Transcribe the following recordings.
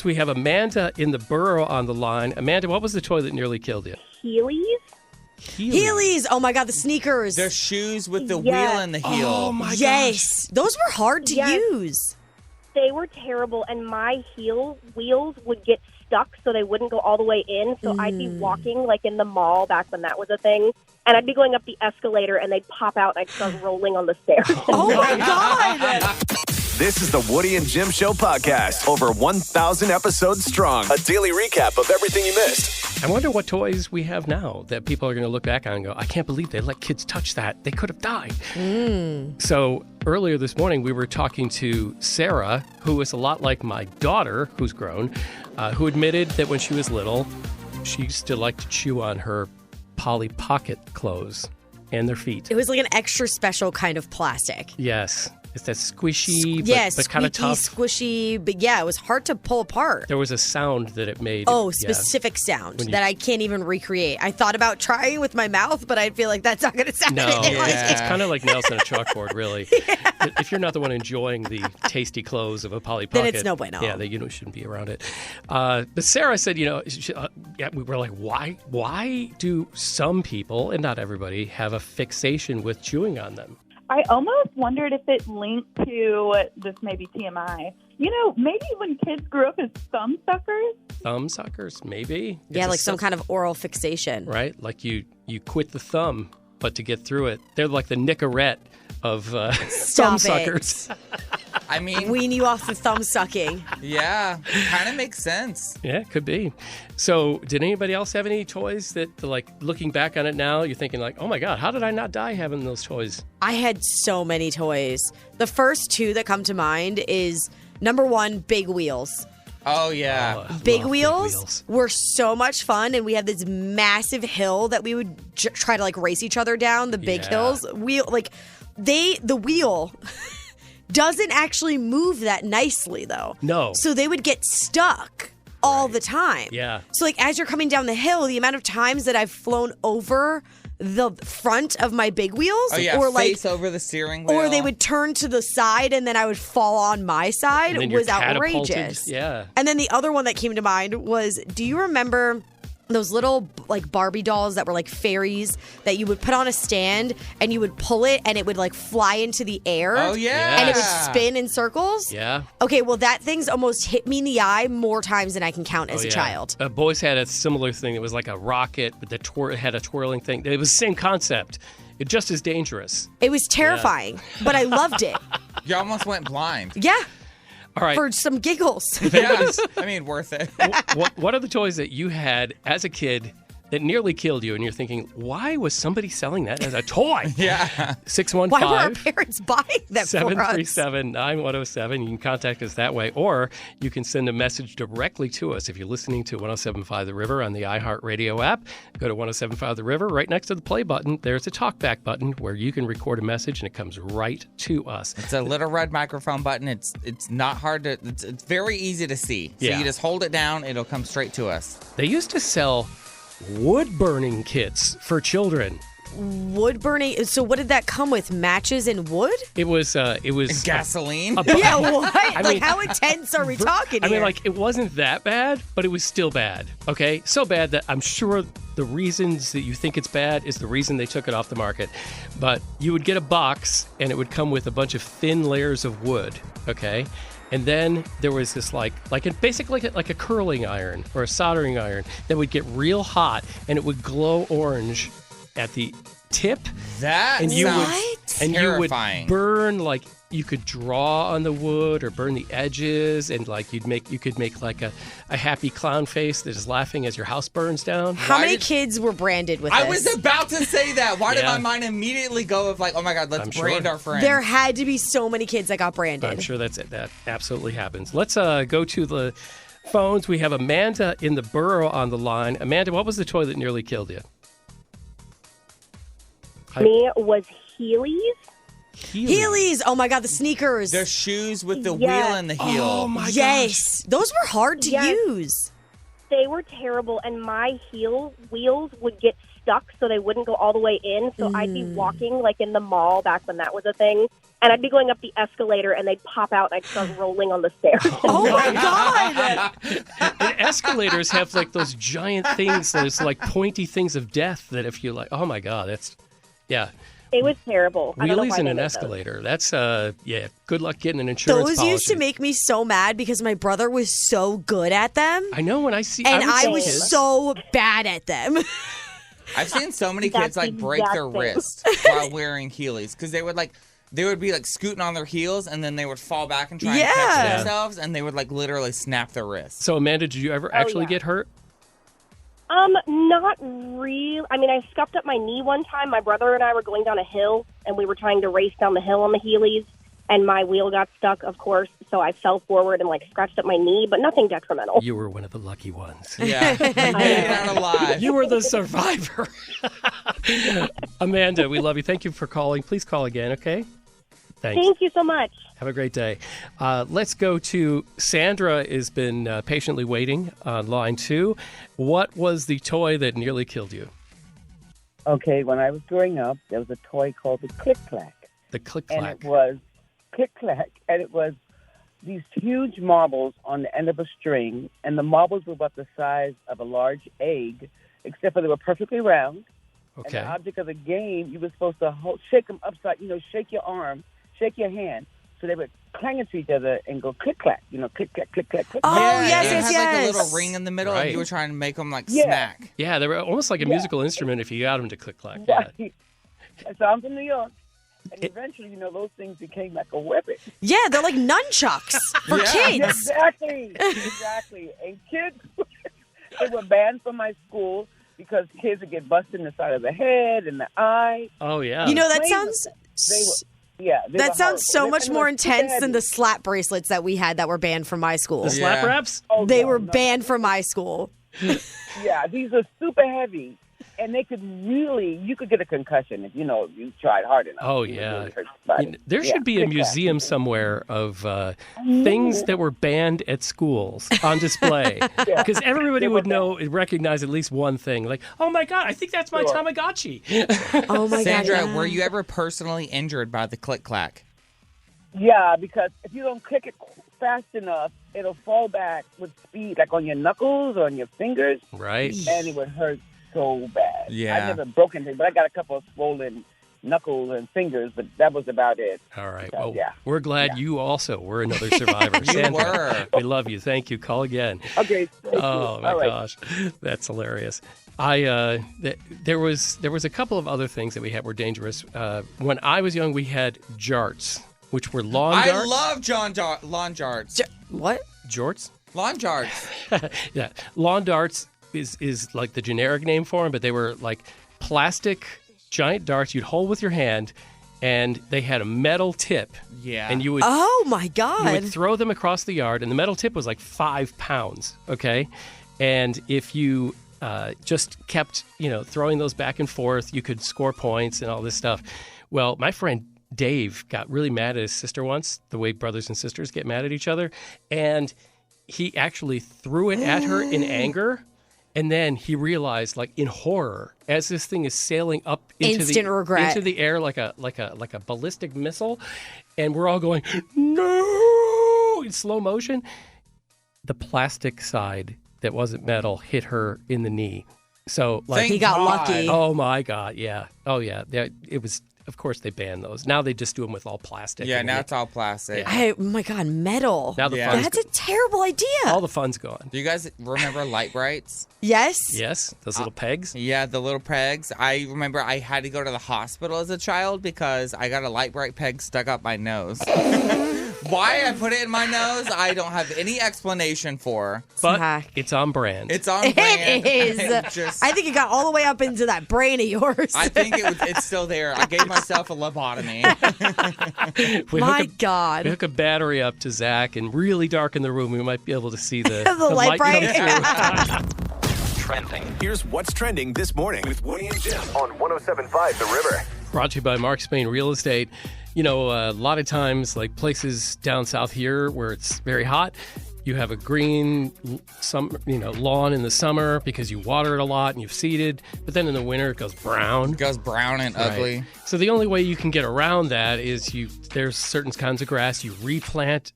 phones. We have Amanda in the Borough on the line. Amanda, what was the toy that nearly killed you? Heelys? Heelys. Oh, my God, the sneakers. They're shoes with the wheel and the heel. Oh, my gosh. Yes. Those were hard to use. They were terrible, and my wheels would get stuck so they wouldn't go all the way in. So I'd be walking like in the mall back when that was a thing, and I'd be going up the escalator, and they'd pop out, and I'd start rolling on the stairs. Oh, my God. This is the Woody and Jim Show podcast. Over 1,000 episodes strong. A daily recap of everything you missed. I wonder what toys we have now that people are going to look back on and go, I can't believe they let kids touch that. They could have died. So earlier this morning, we were talking to Sarah, who is a lot like my daughter, who's grown, who admitted that when she was little, she used to like to chew on her Polly Pocket clothes and their feet. It was like an extra special kind of plastic. Yes. It's that squishy, but kind of squeaky, tough. Squishy, but yeah, it was hard to pull apart. There was a sound that it made. Oh, specific sound that I can't even recreate. I thought about trying with my mouth, but I feel like that's not going to sound anything like it. It's kind of like nails on a chalkboard, really. If you're not the one enjoying the tasty clothes of a Polly Pocket, then it's no bueno. Yeah, you shouldn't be around it. But Sarah said, we were like, why do some people, and not everybody, have a fixation with chewing on them? I almost wondered if it linked to, this may be TMI, maybe when kids grew up as thumb suckers. Thumb suckers, maybe. Yeah, like some kind of oral fixation. Right? Like you quit the thumb, but to get through it, they're like the Nicorette of thumb suckers. I mean, wean you off the thumb sucking. Yeah, kind of makes sense. Yeah, it could be. So did anybody else have any toys that, like, looking back on it now, you're thinking like, oh my God, how did I not die having those toys? I had so many toys. The first two that come to mind is, number one, Big Wheels. Oh, yeah. Big wheels were so much fun, and we had this massive hill that we would try to, like, race each other down, the big hills. The wheel doesn't actually move that nicely, though. No. So they would get stuck all the time. Yeah. So, like, as you're coming down the hill, the amount of times that I've flown over the front of my big wheels. Oh, yeah, or face over the steering wheel. Or they would turn to the side, and then I would fall on my side. And then was you're outrageous. Yeah. And then the other one that came to mind was, do you remember those little, like, Barbie dolls that were like fairies that you would put on a stand and you would pull it and it would, like, fly into the air? Oh, yeah. And it would spin in circles? Yeah. Okay, well, that thing's almost hit me in the eye more times than I can count as a child. Boys had a similar thing. It was like a rocket, but it had a twirling thing. It was the same concept. It's just as dangerous. It was terrifying, but I loved it. You almost went blind. Yeah. All right. For some giggles. Yeah, I mean, worth it. What are the toys that you had as a kid that nearly killed you, and you're thinking, why was somebody selling that as a toy? Yeah. 615. Why were our parents buying that for us? 737-9107. You can contact us that way, or you can send a message directly to us if you're listening to 107.5 The River on the iHeartRadio app. Go to 107.5 The River. Right next to the play button, there's a talkback button where you can record a message, and it comes right to us. It's a little red microphone button. It's not hard to. It's very easy to see. So Yeah. you just hold it down. It'll come straight to us. They used to sell wood-burning kits for children. Wood burning. So what did that come with? Matches and wood? It was Gasoline? Yeah, what? I mean, how intense are we talking I here? mean, like, it wasn't that bad, but it was still bad, okay? So bad that I'm sure the reasons that you think it's bad is the reason they took it off the market. But you would get a box, and it would come with a bunch of thin layers of wood, okay? And then there was this basically like a curling iron or a soldering iron that would get real hot, and it would glow orange at the tip. That and you sounds would, terrifying. And you would burn, like, you could draw on the wood or burn the edges, and like you could make like a happy clown face that is laughing as your house burns down. How many kids were branded with I this? was about to say that. Why did my mind immediately go of like, oh my God, let's brand our friend? There had to be so many kids that got branded. I'm sure that absolutely happens. Let's go to the phones. We have Amanda in the Borough on the line. Amanda, what was the toy that nearly killed you? Me was Heelys. Heelys. Oh my God, the sneakers. They're shoes with the wheel and the heel. Oh my gosh. Yes. Those were hard to use. They were terrible, and my wheels would get stuck so they wouldn't go all the way in. So I'd be walking like in the mall back when that was a thing, and I'd be going up the escalator, and they'd pop out, and I'd start rolling on the stairs. Oh my God! And escalators have like those giant things, those like pointy things of death that if you like, oh my God, that's, yeah. It was terrible. I don't know Wheelies why and they an made those. escalator. That's, yeah, good luck getting an insurance Those policy. used to make me so mad because my brother was so good at them. I know when I see, And would I see was kids. so bad at them. I've seen so many That's kids like the break exact their thing. wrist while wearing Heelys because they would be like scooting on their heels and then they would fall back and try and Yeah. catch themselves and they would like literally snap their wrists. So Amanda, did you ever actually get hurt? Not real. I mean, I scuffed up my knee one time. My brother and I were going down a hill, and we were trying to race down the hill on the Heelys, and my wheel got stuck, of course, so I fell forward and, like, scratched up my knee, but nothing detrimental. You were one of the lucky ones. Yeah, you made it out alive. You were the survivor. Amanda, we love you. Thank you for calling. Please call again, okay? Thanks. Thank you so much. Have a great day. Let's go to Sandra has been patiently waiting on line 2. What was the toy that nearly killed you? Okay, when I was growing up, there was a toy called the Click Clack. The Click And Clack. it was Click Clack, and it was these huge marbles on the end of a string, and the marbles were about the size of a large egg, except for they were perfectly round. Okay. And the object of the game, you were supposed to shake them upside, shake your arm, shake your hand, so they would clang into each other and go click clack, click clack, click clack, click. Oh, clack. yes, it yes, had like a yes. little ring in the middle, Right. and you were trying to make them like Yeah. smack. Yeah, they were almost like a musical instrument if you got them to Click Clack. Yeah. Right. So I'm from New York, and eventually, those things became like a weapon. Yeah, they're like nunchucks for Yeah. kids. Exactly. And kids, they were banned from my school because kids would get busted in the side of the head and the eye. Oh, yeah. You know, that They sounds... That sounds so much more intense than the slap bracelets that we had that were banned from my school. the slap Yeah. raps? They were banned from my school. Yeah, these are super heavy, and they could you could get a concussion if you tried hard enough. Oh, You would yeah. really hurt your body. There Yeah, should be a Click Clack. museum somewhere of things that were banned at schools on display. Because everybody would recognize at least one thing. Like, oh my God, I think that's my Sure. Tamagotchi. Oh my Sandra, God. were you ever personally injured by the Click Clack? Yeah, because if you don't click it fast enough, it'll fall back with speed, like on your knuckles or on your fingers, Right? and it would hurt so bad. Yeah. I never broke anything, but I got a couple of swollen knuckles and fingers, but that was about it. All right. So, Well, yeah. we're glad you also were another survivor. You Sandra, were. we love you. Thank you. Call again. Okay. thank you. Oh my All right. gosh, that's hilarious. There was a couple of other things that we had were dangerous. When I was young, we had jarts, which were lawn I darts. love lawn jarts. What? Jorts? Lawn jarts. Yeah, lawn darts is like the generic name for them, but they were like plastic giant darts you'd hold with your hand, and they had a metal tip. Yeah. And you would Oh my you God. would throw them across the yard, and the metal tip was like 5 pounds. Okay, and if you just kept throwing those back and forth, you could score points and all this stuff. Well, my friend Dave got really mad at his sister once, the way brothers and sisters get mad at each other, and he actually threw it at her in anger. And then he realized, like in horror, as this thing is sailing up Instant regret. into the air like a ballistic missile, and we're all going no in slow motion. The plastic side that wasn't metal hit her in the knee. So like Thank He got God. lucky. oh my God, yeah, oh yeah, it was. Of course, they banned those. Now they just do them with all plastic. Yeah, and now it's all plastic. Oh my God, metal. now the Yeah. fun's That's a terrible idea. all the fun's gone. Do you guys remember light brights? Yes. Yes, those little pegs. Yeah, the little pegs. I remember I had to go to the hospital as a child because I got a light bright peg stuck up my nose. Why I put it in my nose, I don't have any explanation for. But hack. it's on brand. It's on brand. It is. I think it got all the way up into that brain of yours. I think it's still there. I gave myself a lobotomy. We My hook a- God. We hook a battery up to Zach and really darken the room. We might be able to see the, The light bright. come through. Trending. Here's what's trending this morning with Woody and Jim on 107.5 The River. Brought to you by Mark Spain Real Estate. A lot of times, like places down south here where it's very hot, you have a green lawn in the summer because you water it a lot and you've seeded, but then in the winter it goes brown. It goes brown and ugly. Right. So the only way you can get around that is there's certain kinds of grass you replant.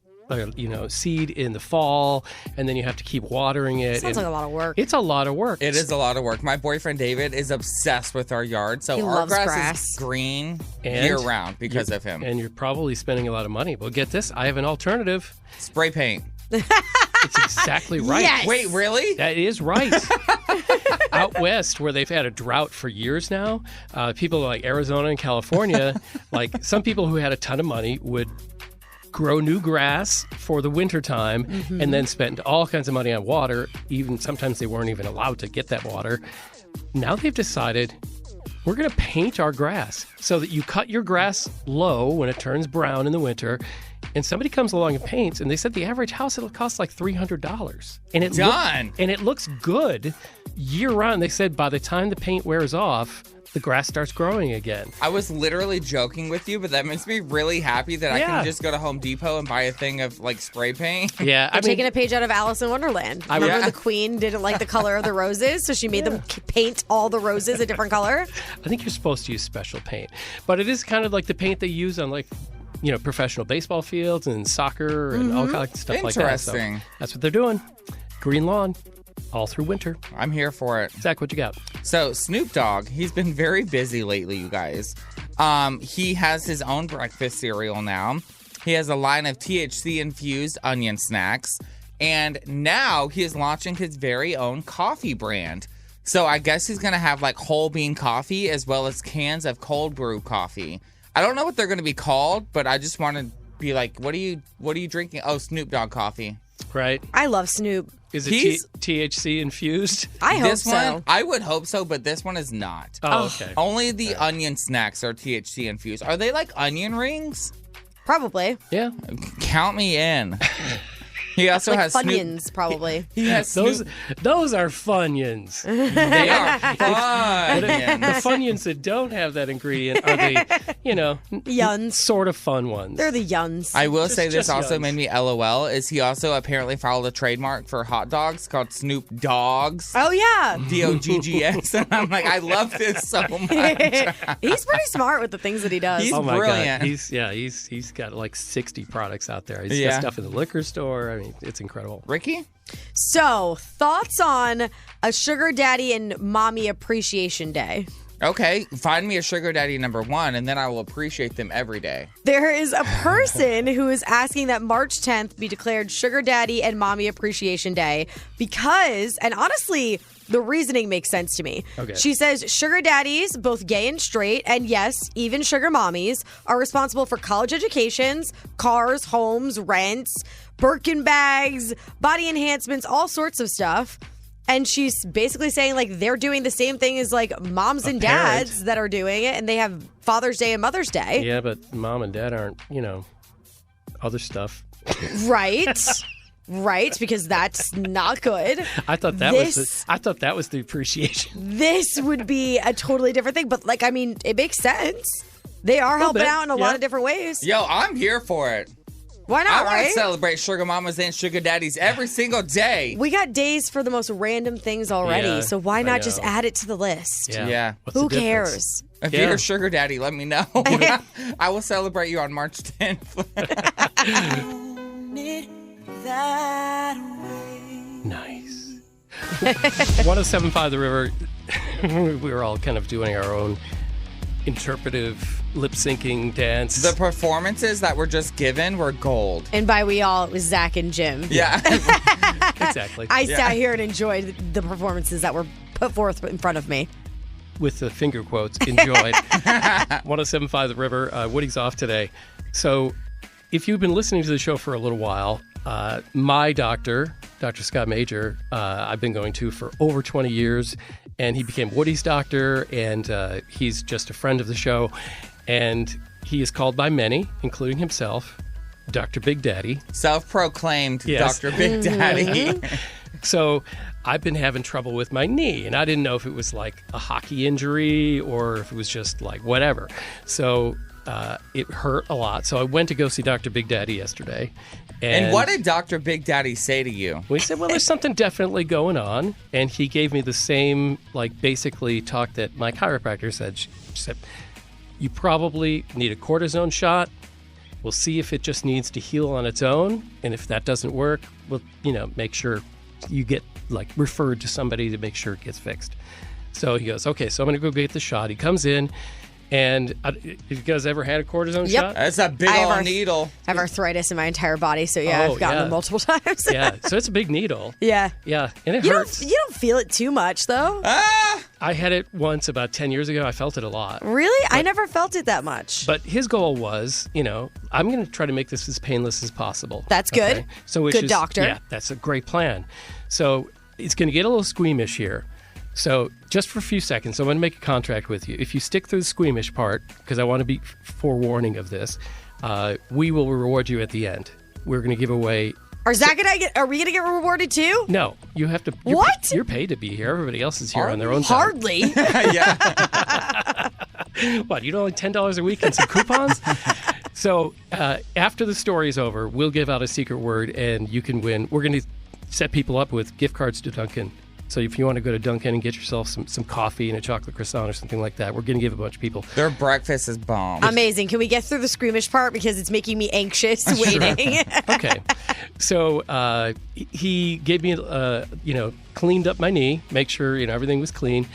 Seed in the fall, and then you have to keep watering it. Sounds like a lot of work. It's a lot of work. It is a lot of work. My boyfriend David is obsessed with our yard, so He our loves grass. is green And year-round because of him. And you're probably spending a lot of money. But get this, I have an alternative. Spray paint. It's exactly right. Yes. Wait, really? That is right. Out west, where they've had a drought for years now, people like Arizona and California, like some people who had a ton of money would grow new grass for the wintertime and then spend all kinds of money on water. Even sometimes they weren't even allowed to get that water. Now they've decided we're going to paint our grass so that you cut your grass low when it turns brown in the winter. And somebody comes along and paints, and they said the average house, it'll cost like $300. And it Done. and it looks good year round. They said by the time the paint wears off, the grass starts growing again. I was literally joking with you, but that makes me really happy that I Yeah. can just go to Home Depot and buy a thing of like spray paint. Yeah, They're taking a page out of Alice in Wonderland. Remember Yeah. the queen didn't like the color of the roses, so she made them paint all the roses a different color? I think you're supposed to use special paint, but it is kind of like the paint they use on professional baseball fields and soccer and all kinds of stuff like that. So Interesting. that's what they're doing. Green lawn all through winter. I'm here for it. Zach, what you got? So Snoop Dogg, he's been very busy lately, you guys. He has his own breakfast cereal now. He has a line of THC-infused onion snacks. And now he is launching his very own coffee brand. So I guess he's going to have like whole bean coffee as well as cans of cold brew coffee. I don't know what they're going to be called, but I just want to be like, what are you drinking? Oh, Snoop Dogg coffee. Right? I love Snoop. Is it He's- THC infused? I hope This so. one, I would hope so, but this one is not. Oh, okay. Only the onion snacks are THC infused. Are they like onion rings? Probably. Yeah. Count me in. He also Like has Snoop. Funyuns, probably. He has Those Snoop. those are Funyuns. They are The Funyuns. Funyuns that don't have that ingredient are the, Yuns. sort of fun ones. They're the Yuns. I will say this just also Yuns. made me LOL. Is he also apparently filed a trademark for hot dogs called Snoop Dogs? Oh, yeah. DOGGS. And I'm like, I love this so much. He's pretty smart with the things that he does. He's Oh my brilliant. God. He's got like 60 products out there. He's Yeah. got stuff in the liquor store. I mean, it's incredible. Ricky? So, thoughts on a sugar daddy and mommy appreciation day? Okay, find me a sugar daddy number one, and then I will appreciate them every day. There is a person who is asking that March 10th be declared Sugar Daddy and Mommy Appreciation Day because, and honestly, the reasoning makes sense to me. Okay. She says sugar daddies, both gay and straight, and yes, even sugar mommies, are responsible for college educations, cars, homes, rents, Birkin bags, body enhancements, all sorts of stuff. And she's basically saying, like, they're doing the same thing as, like, moms and parent. dads that are doing it, and they have Father's Day and Mother's Day. Yeah, but mom and dad aren't, other stuff. Right. Right, because that's not good. I thought that was the appreciation. This would be a totally different thing, but like, I mean, it makes sense. They are helping bit, out in a yeah. lot of different ways. Yo, I'm here for it. Why I not, want to right? celebrate sugar mamas and sugar daddies every single day. We got days for the most random things already, Yeah, so why I not just know. add it to the list? Yeah. What's Who the difference? cares? If Yeah. you're a sugar daddy, let me know. I will celebrate you on March 10th. Nice. 107.5 The River. We were all kind of doing our own interpretive lip syncing dance. The performances that were just given were gold. And by we all, it was Zach and Jim. Yeah. Exactly. I sat here and enjoyed the performances that were put forth in front of me. With the finger quotes, enjoyed. 107.5 The River. Woody's off today. So if you've been listening to the show for a little while, my doctor, Dr. Scott Major, I've been going to for over 20 years, and he became Woody's doctor, and he's just a friend of the show. And he is called by many, including himself, Dr. Big Daddy. Self-proclaimed Yes. Dr. Big Daddy. So I've been having trouble with my knee, and I didn't know if it was like a hockey injury or if it was just like whatever. So it hurt a lot. So I went to go see Dr. Big Daddy yesterday, And what did Dr. Big Daddy say to you? We said, well, there's something definitely going on. And he gave me the same, basically talk that my chiropractor said. She said, you probably need a cortisone shot. We'll see if it just needs to heal on its own. And if that doesn't work, we'll, make sure you get, referred to somebody to make sure it gets fixed. So he goes, okay, so I'm going to go get the shot. He comes in. And you guys ever had a cortisone shot? That's a big old needle. I have arthritis in my entire body, so I've gotten them multiple times. Yeah, so it's a big needle. Yeah. Yeah, and it hurts. You don't feel it too much, though. I had it once about 10 years ago. I felt it a lot. Really? I never felt it that much. But his goal was, I'm going to try to make this as painless as possible. That's good. Okay? So good doctor. Yeah, that's a great plan. So it's going to get a little squeamish here. So just for a few seconds, I'm going to make a contract with you. If you stick through the squeamish part, because I want to be forewarning of this, we will reward you at the end. We're going to give away... Are we going to get rewarded too? No. You have to... What? You're paid to be here. Everybody else is here on their own time. Hardly. Yeah. What, you know, like $10 a week and some coupons? So after the story's over, we'll give out a secret word and you can win. We're going to set people up with gift cards to Dunkin'. So if you want to go to Dunkin' and get yourself some coffee and a chocolate croissant or something like that, we're going to give a bunch of people. Their breakfast is bomb. Amazing. Can we get through the squeamish part because it's making me anxious waiting? Okay. So he gave me, cleaned up my knee, make sure, everything was clean.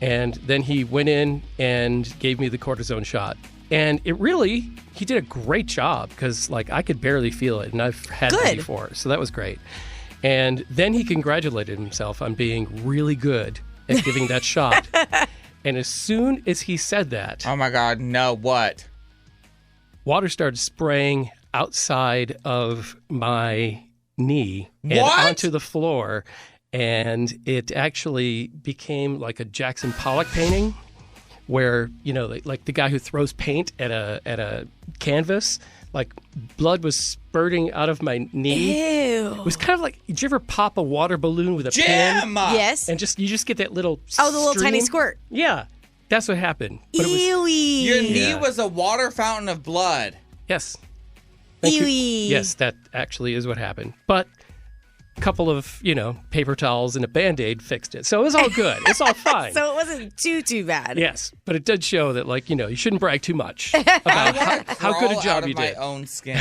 And then he went in and gave me the cortisone shot. And he did a great job because, I could barely feel it. And I've had it before. So that was great. And then he congratulated himself on being really good at giving that shot. And as soon as he said that... Oh, my God. No, what? Water started spraying outside of my knee and What? onto the floor. And it actually became like a Jackson Pollock painting where, like the guy who throws paint at a canvas... blood was spurting out of my knee. Ew. It was kind of like, did you ever pop a water balloon with a Jim! pin? Yes. And you just get that little the little stream? tiny squirt. Yeah. That's what happened. But Ewy. Your knee Yeah. was a water fountain of blood. Yes. Thank you. Ewy. Yes, that actually is what happened. But a couple of, paper towels and a Band-Aid fixed it. So it was all good. It's all fine. So it wasn't too bad. Yes, but it did show that, you shouldn't brag too much about how good a job you did. my own skin.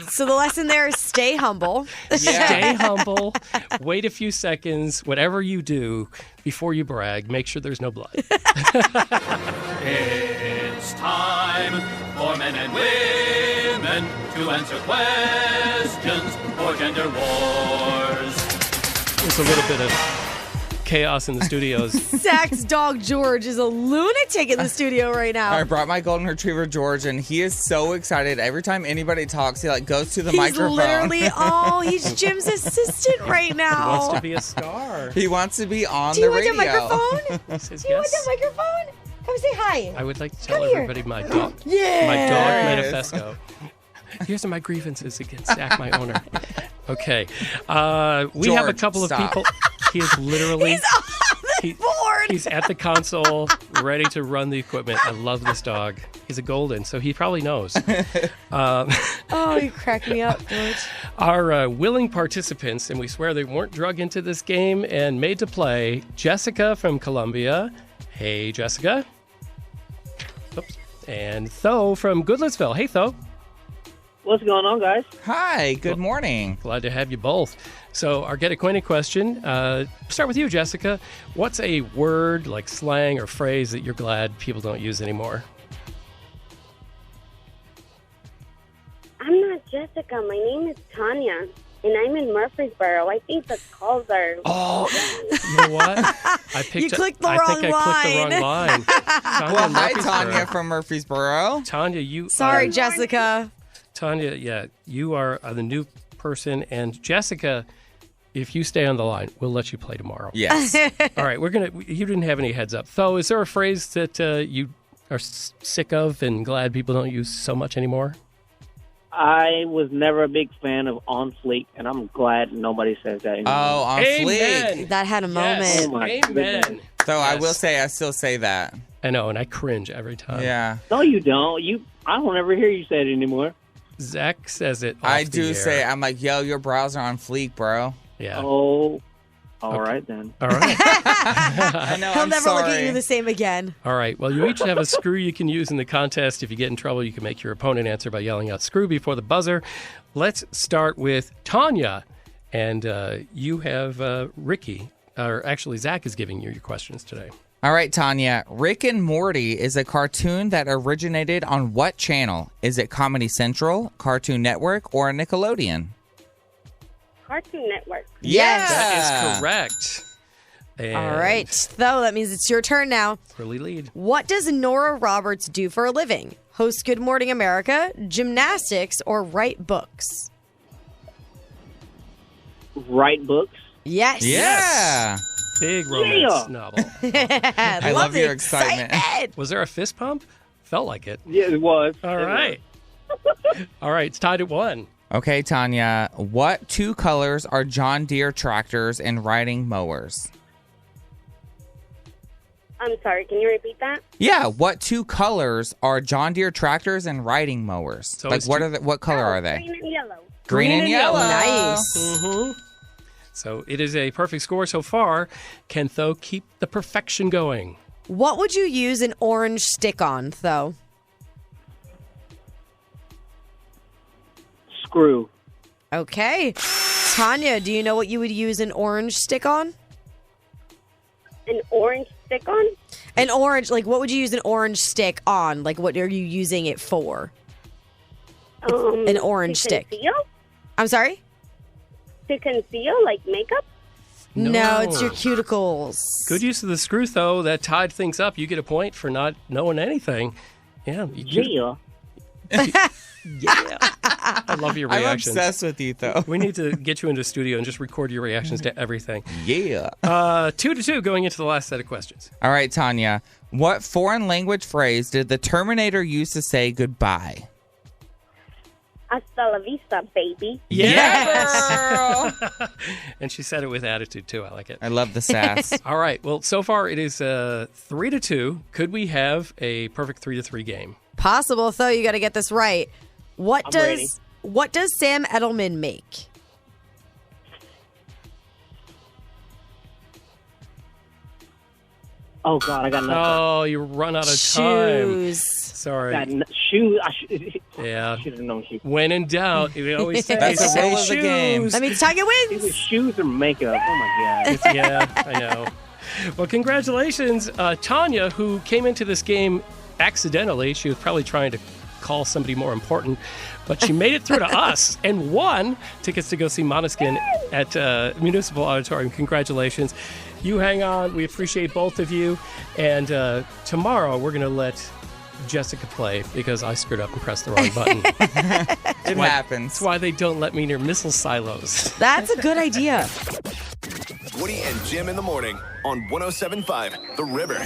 So the lesson there is stay humble. Yeah. Stay humble. Wait a few seconds. Whatever you do before you brag, make sure there's no blood. It's time for men and women to answer questions for gender wars. There's a little bit of chaos in the studios. Zach's dog George is a lunatic in the studio right now. I brought my golden retriever George, and he is so excited. Every time anybody talks, he goes to the microphone. He's Jim's assistant right now. He wants to be a star. He wants to be on Do the you want radio. the microphone? He says Do you want yes. the microphone? Come say hi. I would like to tell Come here. everybody my dog Yeah. my dog manifesto. Here's my grievances against Zach, my owner. Okay. We have a George, couple stop. of people. He is literally... He's on the board. He's at the console, ready to run the equipment. I love this dog. He's a golden, so he probably knows. Oh, you crack me up, George. Our willing participants, and we swear they weren't drug into this game and made to play, Jessica from Columbia. Hey, Jessica. Oops. And Tho from Goodlettsville. Hey, Tho. What's going on, guys? Hi, good morning. Glad to have you both. So our Get Acquainted question, start with you, Jessica. What's a word, like slang or phrase, that you're glad people don't use anymore? I'm not Jessica. My name is Tanya, and I'm in Murfreesboro. I think the calls are... Oh, you know what? I You clicked the I wrong think I clicked the wrong line. Tanya, Well, hi, Murfreesboro. Tanya from Murfreesboro. Tanya, you... Sorry, Jessica. Tanya, yeah, you are the new person, and Jessica, if you stay on the line, we'll let you play tomorrow. Yes. All right, you didn't have any heads up. Tho, is there a phrase that you are sick of and glad people don't use so much anymore? I was never a big fan of On Fleek, and I'm glad nobody says that anymore. Oh, on Amen. fleek. That had a moment. Yes. Oh, my Amen. goodness. So I Yes. will say, I still say that. I know, and I cringe every time. Yeah. No, you don't. I don't ever hear you say it anymore. Zach says it off I the do air. say, I'm like, yo, your brows are on fleek, bro. Yeah. Oh, all right then. All right. I know, He'll I'm never look at sorry. you the same again. All right. Well, you each have a screw you can use in the contest. If you get in trouble, you can make your opponent answer by yelling out screw before the buzzer. Let's start with Tanya. And you have Ricky. Or actually, Zach is giving you your questions today. All right, Tanya. Rick and Morty is a cartoon that originated on what channel? Is it Comedy Central, Cartoon Network, or Nickelodeon? Cartoon Network. Yes. That is correct. And All right. So that means it's your turn now. Early lead. What does Nora Roberts do for a living? Host Good Morning America, gymnastics, or write books? Write books. Yes. Yeah. Big romance Yeah. novel. I love the your excitement. Was there a fist pump? Felt like it. Yeah, it was. All It right. All right. It's tied at 1. Okay, Tanya. What 2 colors are John Deere tractors and riding mowers? I'm sorry, can you repeat that? Yeah, what 2 colors are John Deere tractors and riding mowers? So Like, it's what two- are what color are they? Green and yellow. Green and yellow. Nice. Mm-hmm. So it is a perfect score so far. Can Tho keep the perfection going? What would you use an orange stick on, though? Screw. Okay. Tanya, do you know what you would use an orange stick on? An orange stick on? An orange, like what would you use an orange stick on? Like what are you using it for? An orange to stick. Conceal? I'm sorry? To conceal, like makeup? No, it's your cuticles. Good use of the screw, though. That tied things up. You get a point for not knowing anything. Yeah. Yeah. Yeah. I love your I'm reactions. obsessed with you, though. We need to get you into the studio and just record your reactions to everything. Yeah. 2-2 going into the last set of questions. All right, Tanya. What foreign language phrase did the Terminator use to say goodbye? Hasta la vista, baby. Yes! And she said it with attitude, too. I like it. I love the sass. All right. Well, so far it is 3-2. Could we have a perfect 3-3 game? Possible, though. You got to get this right. What I'm ready. does Sam Edelman make? Oh God, I got nothing. Oh, you run out of time. Shoes. Sorry. Got shoes. Yeah. I should have known shoes. When in doubt, you always say, That's the say rule of the game. shoes. That means Tanya Either wins. shoes or makeup. Oh my God. Yeah, I know. Well, congratulations, Tanya, who came into this game accidentally. She was probably trying to call somebody more important, but she made it through to us and won tickets to go see Måneskin at Municipal Auditorium. Congratulations. You hang on. We appreciate both of you. And tomorrow we're going to let Jessica play because I screwed up and pressed the wrong button. It happens. That's why they don't let me near missile silos. That's a good idea. Woody and Jim in the morning on 107.5 The River.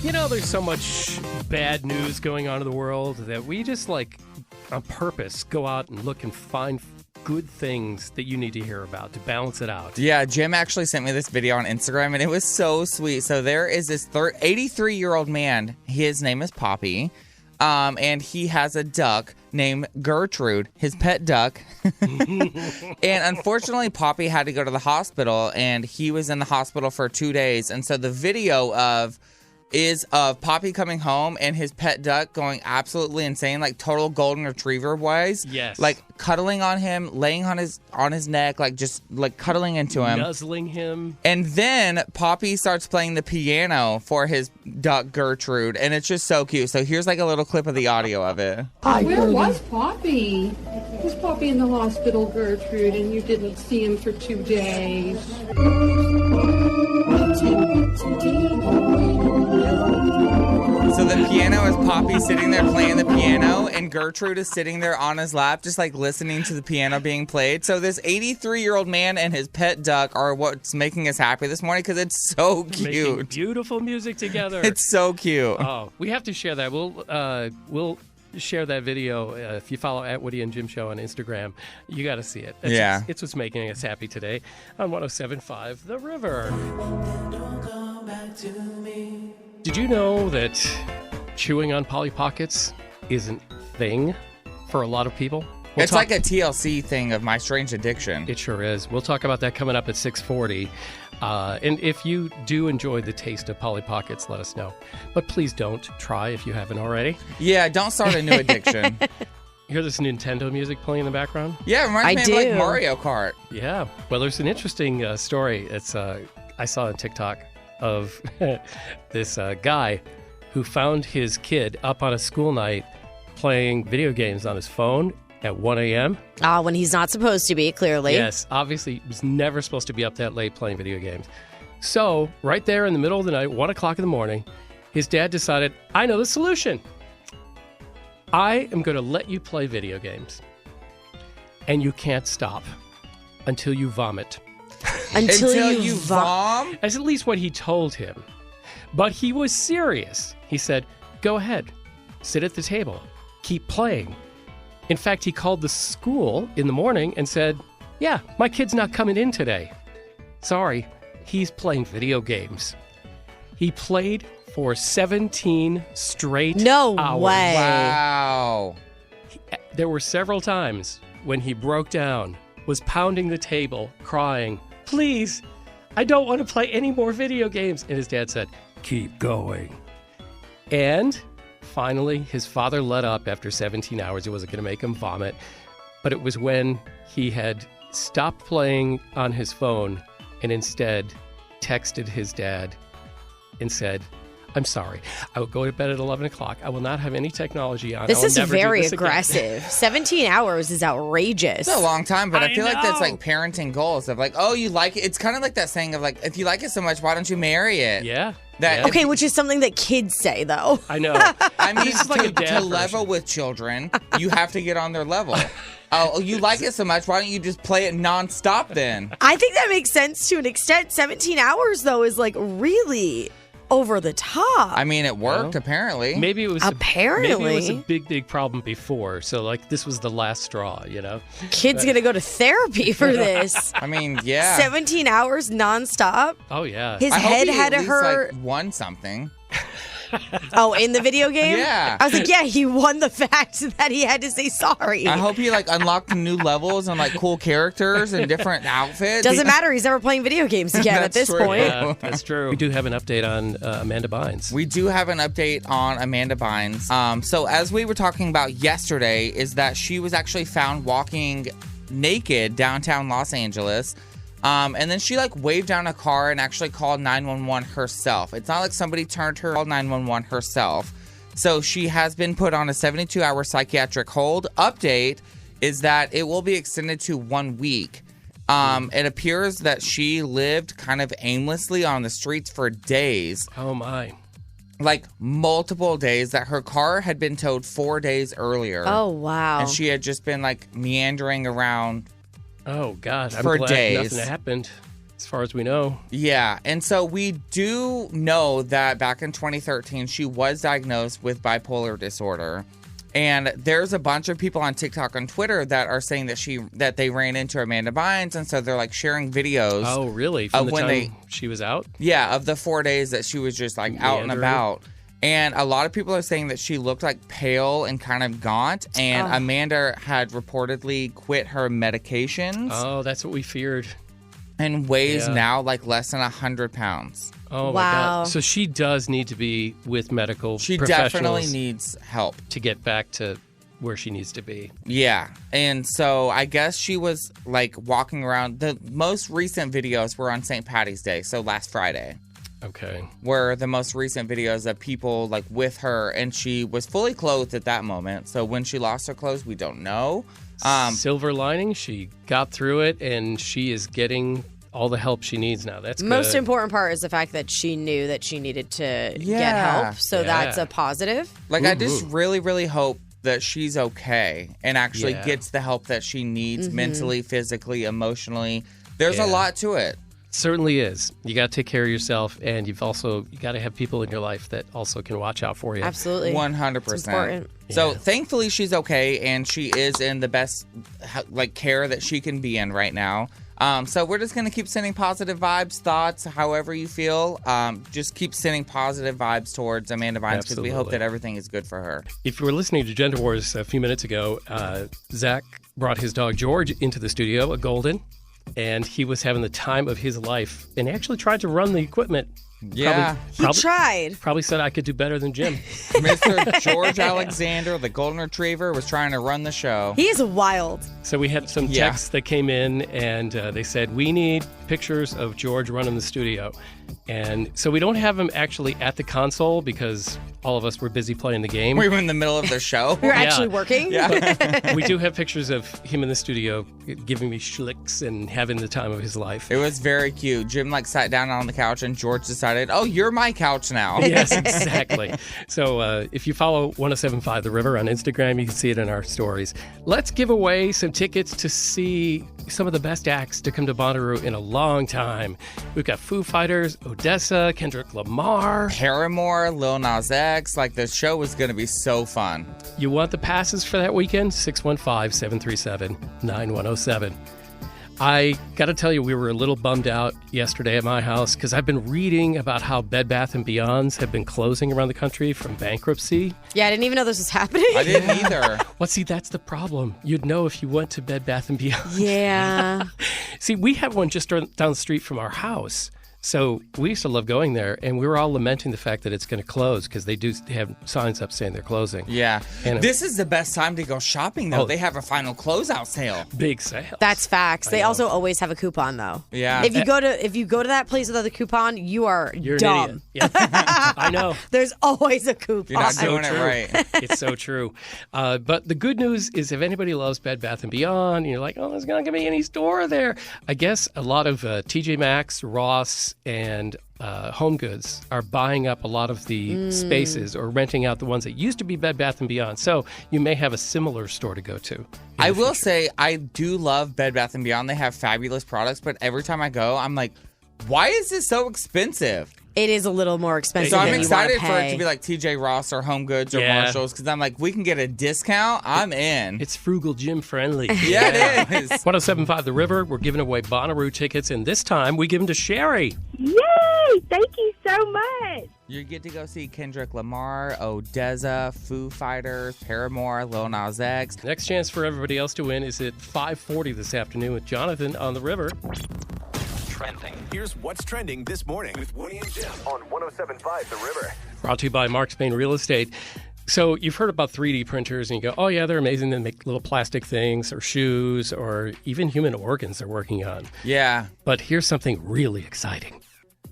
You know, there's so much bad news going on in the world that we just on purpose go out and look and find good things that you need to hear about to balance it out. Yeah, Jim actually sent me this video on Instagram, and it was so sweet. So there is this 83-year-old man. His name is Poppy, and he has a duck named Gertrude, his pet duck. And unfortunately, Poppy had to go to the hospital, and he was in the hospital for 2 days. And so the video is of Poppy coming home and his pet duck going absolutely insane, like total golden retriever wise. Yes. Like cuddling on him, laying on his neck, like just like cuddling into him. Nuzzling him. And then Poppy starts playing the piano for his duck Gertrude, and it's just so cute. So here's like a little clip of the audio of it. Where was Poppy? Was Poppy in the hospital, Gertrude, and you didn't see him for 2 days? So the piano is Poppy sitting there playing the piano, and Gertrude is sitting there on his lap, just like listening to the piano being played. So this 83-year-old man and his pet duck are what's making us happy this morning because it's so Making cute. beautiful music together. It's so cute. Oh, we have to share that. We'll share that video if you follow at Woody and Jim Show on Instagram. You got to see it. It's what's making us happy today on 107.5 The River. Don't come back to me. Did you know that chewing on Polly Pockets isn't a thing for a lot of people? It's like a TLC thing of My Strange Addiction. It sure is. We'll talk about that coming up at 6:40. And if you do enjoy the taste of Polly Pockets, let us know. But please don't try if you haven't already. Yeah, don't start a new addiction. You hear this Nintendo music playing in the background? Yeah, it reminds me of like Mario Kart. Yeah. Well, there's an interesting story. It's I saw on TikTok of this guy who found his kid up on a school night playing video games on his phone at 1 a.m. When he's not supposed to be, clearly. Yes, obviously, he was never supposed to be up that late playing video games. So, right there in the middle of the night, 1 o'clock in the morning, his dad decided, I know the solution. I am going to let you play video games. And you can't stop until you vomit. Until you vom? That's at least what he told him. But he was serious. He said, go ahead, sit at the table, keep playing. In fact, he called the school in the morning and said, yeah, my kid's not coming in today. Sorry, he's playing video games. He played for 17 straight hours. Way. Wow. There were several times when he broke down, was pounding the table, crying, please, I don't want to play any more video games. And his dad said, keep going. And finally, his father let up after 17 hours. It wasn't going to make him vomit. But it was when he had stopped playing on his phone and instead texted his dad and said, I'm sorry. I will go to bed at 11 o'clock. I will not have any technology on. This is very aggressive. 17 hours is outrageous. It's a long time, but I feel like that's like parenting goals of like, oh, you like it. It's kind of like that saying of like, if you like it so much, why don't you marry it? Yeah. Okay, which is something that kids say, though. I know. I mean, This is like a dad to level with children, you have to get on their level. Oh, you like it so much, why don't you just play it nonstop then? I think that makes sense to an extent. 17 hours, though, is like really over the top. I mean, it worked, apparently. Maybe it was Apparently. maybe it was a big problem before. So like this was the last straw, you know. Kid's going to go to therapy for this. I mean, yeah. 17 hours nonstop. Oh yeah. His I hope head he had at to least, hurt. like, won something. Oh, in the video game? Yeah. I was like, yeah, he won the fact that he had to say sorry. I hope he like unlocked new levels and like cool characters and different outfits. Doesn't matter. He's never playing video games again at this true. point. Yeah, that's true. We do have an update on Amanda Bynes. We do have an update on Amanda Bynes. So as we were talking about yesterday, is that she was actually found walking naked downtown Los Angeles. And then she like waved down a car and actually called 911 herself. It's not like somebody turned her, called 911 herself. So she has been put on a 72-hour psychiatric hold. Update is that it will be extended to 1 week. It appears that she lived kind of aimlessly on the streets for days. Oh my. Like multiple days, that her car had been towed 4 days earlier. Oh, wow. And she had just been like meandering around. Oh God. I'm For glad days. nothing happened, as far as we know. Yeah, and so we do know that back in 2013, she was diagnosed with bipolar disorder. And there's a bunch of people on TikTok and Twitter that are saying that they ran into Amanda Bynes, and so they're like sharing videos. Oh, really? From the when time she was out? Yeah, of the 4 days that she was just like out and Meandering. about. And a lot of people are saying that she looked like pale and kind of gaunt. And Amanda had reportedly quit her medications Oh, that's what we feared. and weighs Yeah. now like less than 100 pounds. Oh my Wow. God. So she does need to be with medical She professionals definitely needs help. to get back to where she needs to be. Yeah. And so I guess she was like walking around. The most recent videos were on St. Patty's Day, so last Friday. Okay. Were the most recent videos of people like with her, and she was fully clothed at that moment. So when she lost her clothes, we don't know. Silver lining, she got through it and she is getting all the help she needs now. That's Most good. important part is the fact that she knew that she needed to get Yeah. help. So Yeah. that's a positive. Like I just really, really hope that she's okay and actually Yeah. gets the help that she needs mentally, physically, emotionally. There's Yeah. a lot to it. Certainly is. You got to take care of yourself, and you got to have people in your life that also can watch out for you. Absolutely. 100%. It's important. So Yeah. thankfully she's okay, and she is in the best like care that she can be in right now. So we're just going to keep sending positive vibes, thoughts, however you feel. Just keep sending positive vibes towards Amanda Bynes because we hope that everything is good for her. If you were listening to Gender Wars a few minutes ago, Zach brought his dog George into the studio, a golden, and he was having the time of his life. And he actually tried to run the equipment. Yeah. He tried. Probably said I could do better than Jim. Mr. George Alexander, the golden retriever, was trying to run the show. He is wild. So we had some texts that came in, and they said, we need pictures of George running the studio. And so we don't have him actually at the console because all of us were busy playing the game. We were in the middle of the show. We were actually working. Yeah. We do have pictures of him in the studio giving me schlicks and having the time of his life. It was very cute. Jim sat down on the couch and George decided, oh, you're my couch now. Yes, exactly. So if you follow 107.5 The River on Instagram, you can see it in our stories. Let's give away some tickets to see some of the best acts to come to Bonnaroo in a long time. We've got Foo Fighters, Odessa, Kendrick Lamar, Paramore, Lil Nas X. The show is going to be so fun. You want the passes for that weekend? 615-737-9107. I got to tell you, we were a little bummed out yesterday at my house because I've been reading about how Bed Bath & Beyonds have been closing around the country from bankruptcy. Yeah, I didn't even know this was happening. I didn't either. Well, see, that's the problem. You'd know if you went to Bed Bath & Beyond. Yeah. See, we have one just down the street from our house. So we used to love going there, and we were all lamenting the fact that it's going to close because they do have signs up saying they're closing. Yeah. And this is the best time to go shopping, though. Oh. They have a final closeout sale. Big sale. That's facts. They also always have a coupon, though. Yeah. If you go to that place without the coupon, you're You're dumb. an idiot. Yeah. I know. There's always a coupon. You're not doing it right. It's so true. But the good news is if anybody loves Bed Bath & Beyond, and you're like, oh, there's not going to be any store there. I guess a lot of TJ Maxx, Ross, and Home Goods are buying up a lot of the spaces or renting out the ones that used to be Bed Bath & Beyond. So you may have a similar store to go to. I will say I do love Bed Bath & Beyond. They have fabulous products, but every time I go, I'm like, why is this so expensive? It is a little more expensive So I'm than you excited wanna for pay. it to be like TJ Ross or Home Goods or Yeah. Marshalls because I'm like, we can get a discount. I'm in. It's frugal Jim friendly. Yeah, it is. 107.5 The River, we're giving away Bonnaroo tickets, and this time we give them to Sherry. Yay! Thank you so much. You get to go see Kendrick Lamar, Odessa, Foo Fighters, Paramore, Lil Nas X. Next chance for everybody else to win is at 5:40 this afternoon with Jonathan on The River. Trending. Here's what's trending this morning with Woody and Jim on 107.5 The River. Brought to you by Mark Spain Real Estate. So you've heard about 3D printers and you go, oh yeah, they're amazing. They make little plastic things or shoes or even human organs they're working on. Yeah. But here's something really exciting.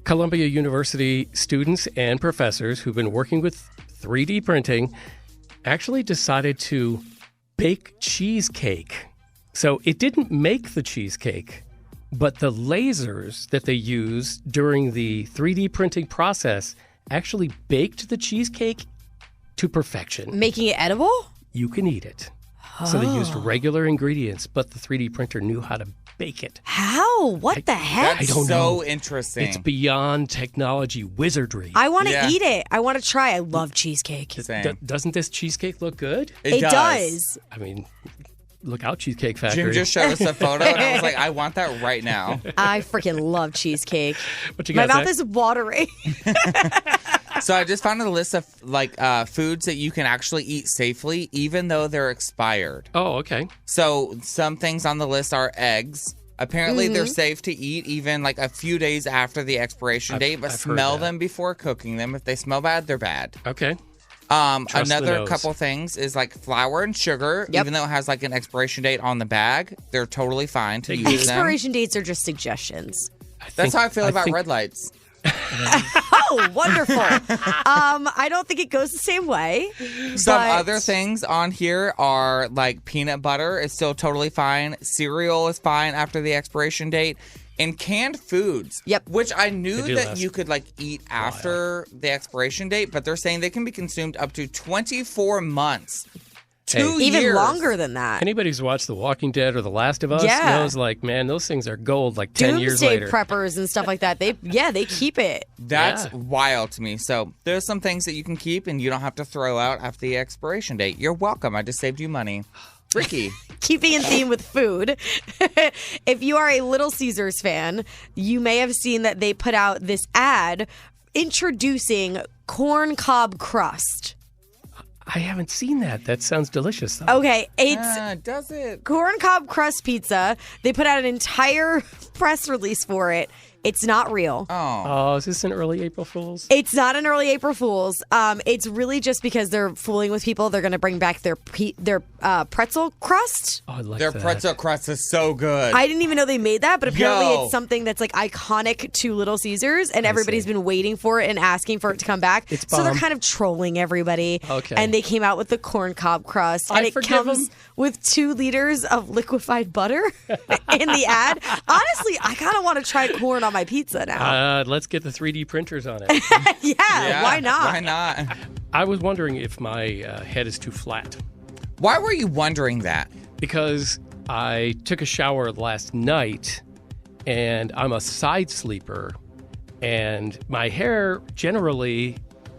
Columbia University students and professors who've been working with 3D printing actually decided to bake cheesecake. So it didn't make the cheesecake, but the lasers that they used during the 3D printing process actually baked the cheesecake to perfection. Making it edible? You can eat it. So they used regular ingredients, but the 3D printer knew how to bake it. How? What the heck? I don't so know. interesting. It's beyond technology wizardry. I want to Yeah. eat it. I want to try. I love cheesecake. Same. Doesn't this cheesecake look good? It does. I mean, look out, Cheesecake Factory. Jim just showed us a photo, and I was like, I want that right now. I freaking love cheesecake. What you My got, mouth Zach? is watering. So I just found a list of foods that you can actually eat safely, even though they're expired. Oh, okay. So some things on the list are eggs. Apparently, they're safe to eat even a few days after the expiration date, but I've heard smell that. them before cooking them. If they smell bad, they're bad. Okay. Trust the Another nose. couple things is flour and sugar. Yep. Even though it has an expiration date on the bag, they're totally fine to use them. Expiration dates are just suggestions. That's how I feel about red lights. Oh, wonderful. I don't think it goes the same way. Some but- other things on here are peanut butter is still totally fine. Cereal is fine after the expiration date. And canned foods. Yep. Which I knew They do that last you could eat after the expiration date, but they're saying they can be consumed up to 24 months. Hey. 2 Even years. longer than that. Anybody who's watched The Walking Dead or The Last of Us Yeah. knows, man, those things are gold 10 years Doomsday later. preppers and stuff like that. They keep it. That's Yeah. wild to me. So there's some things that you can keep and you don't have to throw out after the expiration date. You're welcome. I just saved you money. Ricky. Keeping in theme with food, if you are a Little Caesars fan, you may have seen that they put out this ad introducing corn cob crust. I haven't seen that. That sounds delicious, though. Okay, it's does it? corn cob crust pizza. They put out an entire press release for it. It's not real. Oh, is this an early April Fool's? It's not an early April Fool's. It's really just because they're fooling with people. They're going to bring back their pretzel crust. Oh, I like Their that. pretzel crust is so good. I didn't even know they made that, but apparently Yo. it's something that's like iconic to Little Caesars, and everybody's been waiting for it and asking for it to come back. It's so they're bomb. kind of trolling everybody. Okay. And they came out with the corn cob crust, and I it forgive comes them. with 2 liters of liquefied butter in the ad. Honestly, I kind of want to try corn on my pizza now. Let's get the 3D printers on it. yeah, why not? Why not? I was wondering if my head is too flat. Why were you wondering that? Because I took a shower last night, and I'm a side sleeper, and my hair generally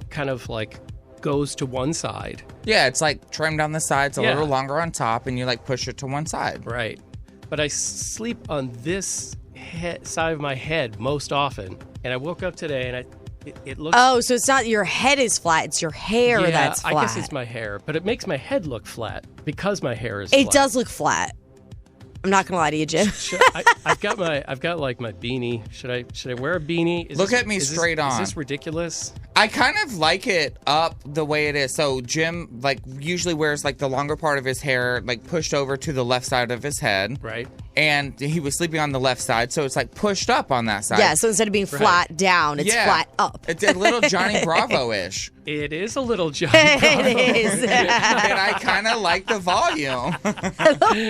kind of like goes to one side. Yeah, it's like trimmed on the sides, a Yeah. little longer on top, and you like push it to one side. Right. But I sleep on this side of my head most often, and I woke up today and it looks. Oh, so it's not your head is flat; it's your hair yeah, that's flat. I guess it's my hair, but it makes my head look flat because my hair is. It flat. does look flat. I'm not gonna lie to you, Jim. I've got like my beanie. Should I wear a beanie? Look at me straight on. Is this ridiculous? I kind of like it up the way it is. So Jim like usually wears like the longer part of his hair like pushed over to the left side of his head. Right. And he was sleeping on the left side, so it's like pushed up on that side. Yeah, so instead of being flat down, it's flat up. It's a little Johnny Bravo-ish. It is a little Johnny It Bravo. is. And I kind of like the volume.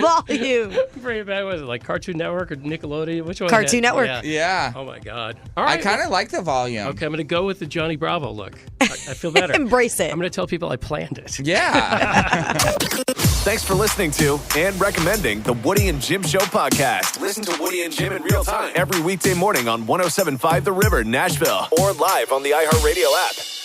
Volume. Bring it back. Was it like Cartoon Network or Nickelodeon? Which one? Cartoon Network. Yeah. Oh my God. All right. I kind of like the volume. Okay, I'm going to go with the Johnny Bravo look. I feel better. Embrace it. I'm going to tell people I planned it. Yeah. Thanks for listening to and recommending the Woody and Jim Show podcast. Listen to Woody and Jim in real time every weekday morning on 107.5 The River, Nashville, or live on the iHeartRadio app.